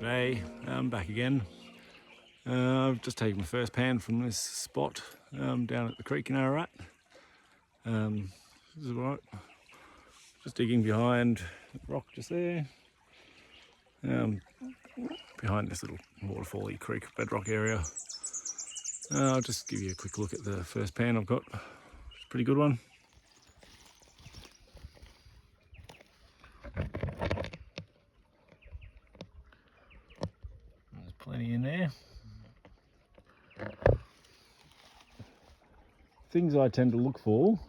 G'day, I'm back again. I've just taken my first pan from this spot down at the creek in Ararat. This is right, just digging behind the rock just there, behind this little waterfally creek bedrock area. I'll just give you a quick look at the first pan I've got. It's a pretty good one. There's plenty in there. Things I tend to look for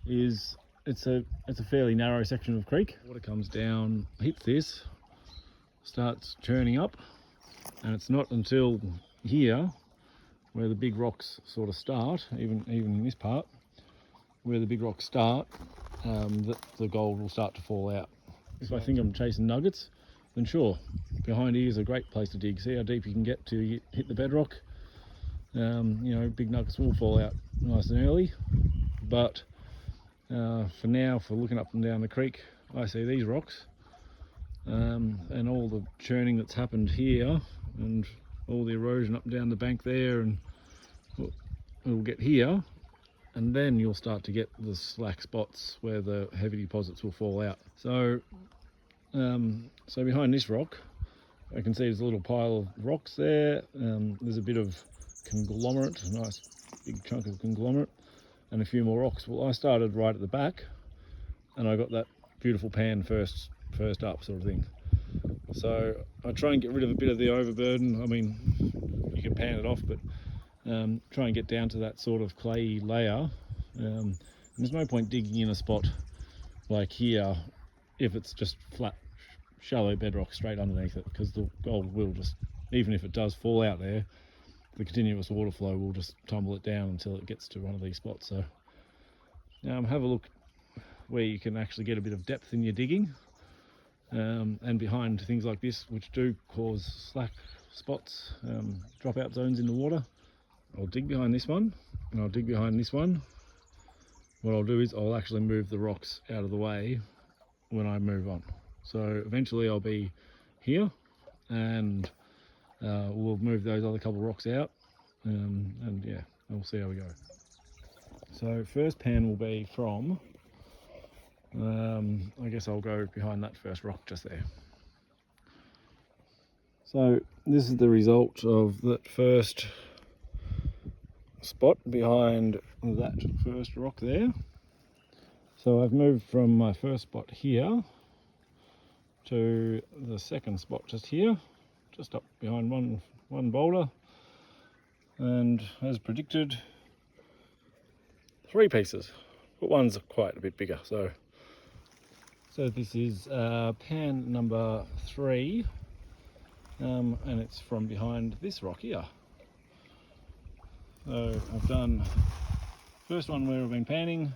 is it's a fairly narrow section of creek. Water comes down, hits this, starts churning up, and it's not until here where the big rocks sort of start, even in this part, where the big rocks start, that the gold will start to fall out. If I think I'm chasing nuggets, then sure, behind here is a great place to dig. See how deep you can get to hit the bedrock. Big nuggets will fall out nice and early, but for now, for looking up and down the creek, I see these rocks and all the churning that's happened here and all the erosion up and down the bank there, and we'll get here, and then you'll start to get the slack spots where the heavy deposits will fall out. So behind this rock, I can see there's a little pile of rocks there. There's a bit of conglomerate, a nice big chunk of conglomerate, and a few more rocks. Well, I started right at the back and I got that beautiful pan first up sort of thing. So I try and get rid of a bit of the overburden. I mean, you can pan it off, but try and get down to that sort of clayey layer. And there's no point digging in a spot like here if it's just flat, shallow bedrock straight underneath it, because the gold will just, even if it does fall out there, the continuous water flow will just tumble it down until it gets to one of these spots. So have a look where you can actually get a bit of depth in your digging, and behind things like this, which do cause slack spots, dropout zones in the water. I'll dig behind this one and I'll dig behind this one. What I'll do is I'll actually move the rocks out of the way when I move on. So eventually I'll be here, and we'll move those other couple of rocks out, and yeah, we'll see how we go. So first pan will be from, I guess I'll go behind that first rock just there. So this is the result of that first spot behind that first rock there. So I've moved from my first spot here to the second spot just here, just up behind one boulder, and as predicted, 3 pieces, but one's quite a bit bigger. So this is pan number 3, and it's from behind this rock here. So I've done first one where I've been panning,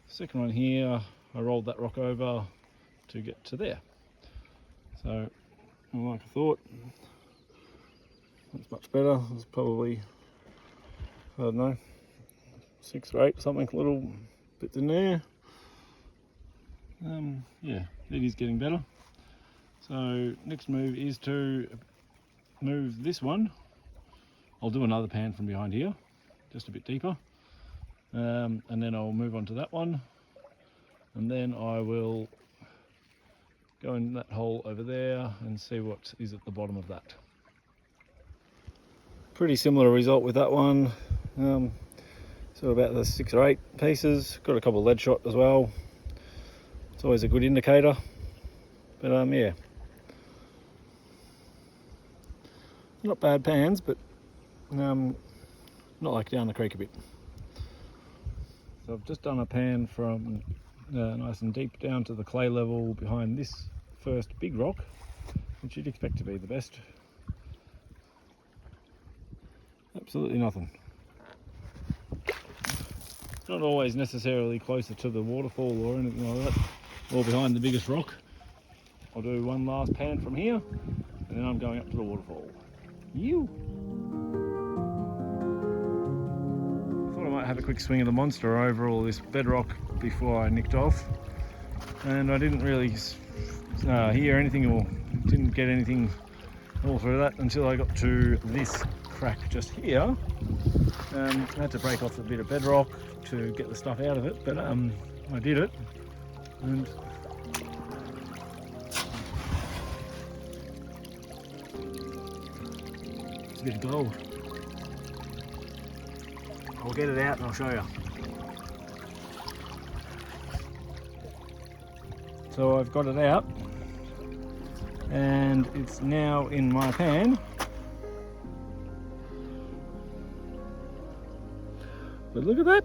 second one here, I rolled that rock over to get to there. So like I thought, that's much better. There's probably, I don't know, 6 or 8 something, little bits in there. Yeah, it is getting better. So next move is to move this one. I'll do another pan from behind here, just a bit deeper, and then I'll move on to that one, and then I will go in that hole over there and see what is at the bottom of that. Pretty similar result with that one. So about the 6 or 8 pieces. Got a couple of lead shot as well. It's always a good indicator. But yeah, not bad pans, but not like down the creek a bit. So I've just done a pan from nice and deep down to the clay level behind this first big rock, which you'd expect to be the best. Absolutely nothing. Not always necessarily closer to the waterfall or anything like that, or behind the biggest rock. I'll do one last pan from here, and then I'm going up to the waterfall. I thought I might have a quick swing of the monster over all this bedrock before I nicked off. and I didn't really hear anything or didn't get anything all through that until I got to this crack just here. I had to break off a bit of bedrock to get the stuff out of it, but I did it, and it's a bit of gold. I'll get it out and I'll show you. So I've got it out and it's now in my pan. But look at that!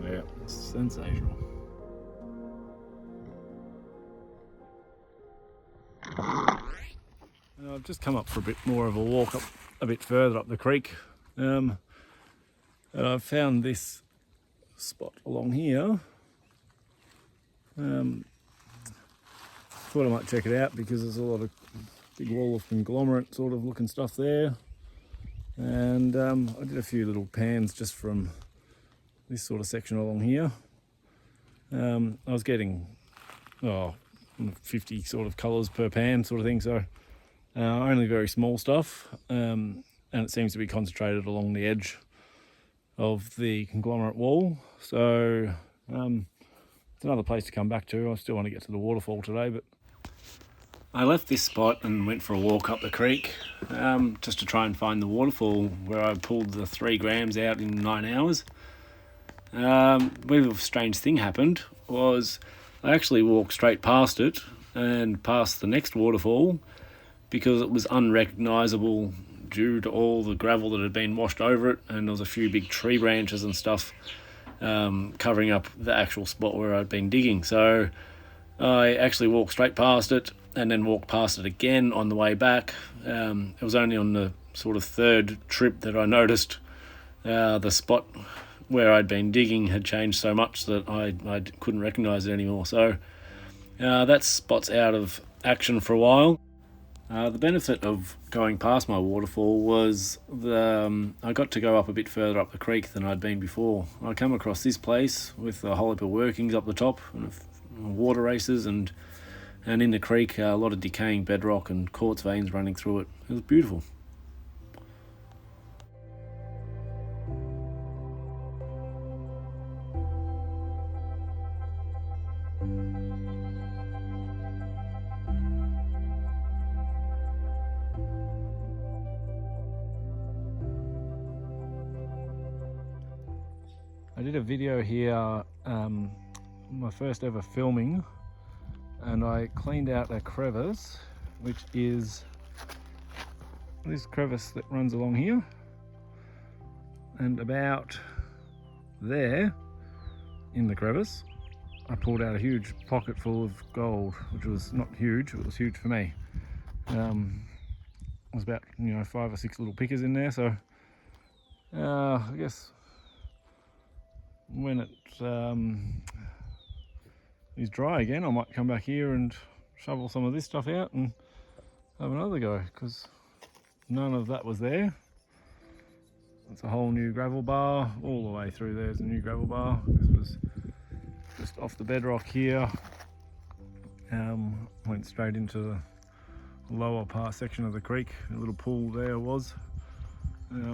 Yeah, sensational. I've just come up for a bit more of a walk up a bit further up the creek, and I've found this spot along here. Thought I might check it out because there's a lot of big wall of conglomerate sort of looking stuff there, and I did a few little pans just from this sort of section along here. I was getting 50 sort of colours per pan sort of thing, so only very small stuff, and it seems to be concentrated along the edge of the conglomerate wall, so it's another place to come back to. I still want to get to the waterfall today, but I left this spot and went for a walk up the creek just to try and find the waterfall where I pulled the 3 grams out in 9 hours. Where a strange thing happened was I actually walked straight past it and past the next waterfall because it was unrecognisable due to all the gravel that had been washed over it, and there was a few big tree branches and stuff covering up the actual spot where I'd been digging. So I actually walked straight past it and then walked past it again on the way back. It was only on the sort of 3rd trip that I noticed the spot where I'd been digging had changed so much that I couldn't recognise it anymore. So that spot's out of action for a while. The benefit of going past my waterfall was I got to go up a bit further up the creek than I'd been before. I come across this place with a whole heap of workings up the top and water races, and in the creek a lot of decaying bedrock and quartz veins running through it. It was beautiful. I did a video here, my first ever filming, and I cleaned out a crevice, which is this crevice that runs along here, and about there in the crevice I pulled out a huge pocket full of gold, which was not huge, it was huge for me. It was about 5 or 6 little pickers in there, so I guess when it is dry again I might come back here and shovel some of this stuff out and have another go, because none of that was there. It's a whole new gravel bar all the way through. There's a new gravel bar. This was just off the bedrock here, went straight into the lower part section of the creek. A little pool there was,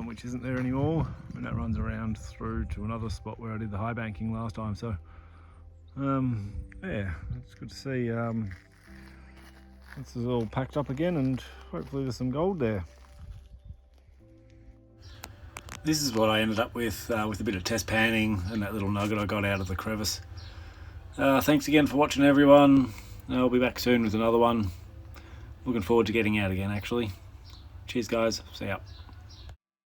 which isn't there anymore, and that runs around through to another spot where I did the high banking last time. So yeah, it's good to see this is all packed up again, and hopefully there's some gold there. This is what I ended up with a bit of test panning and that little nugget I got out of the crevice. Thanks again for watching, everyone. I'll be back soon with another one. Looking forward to getting out again, actually. Cheers guys, see ya.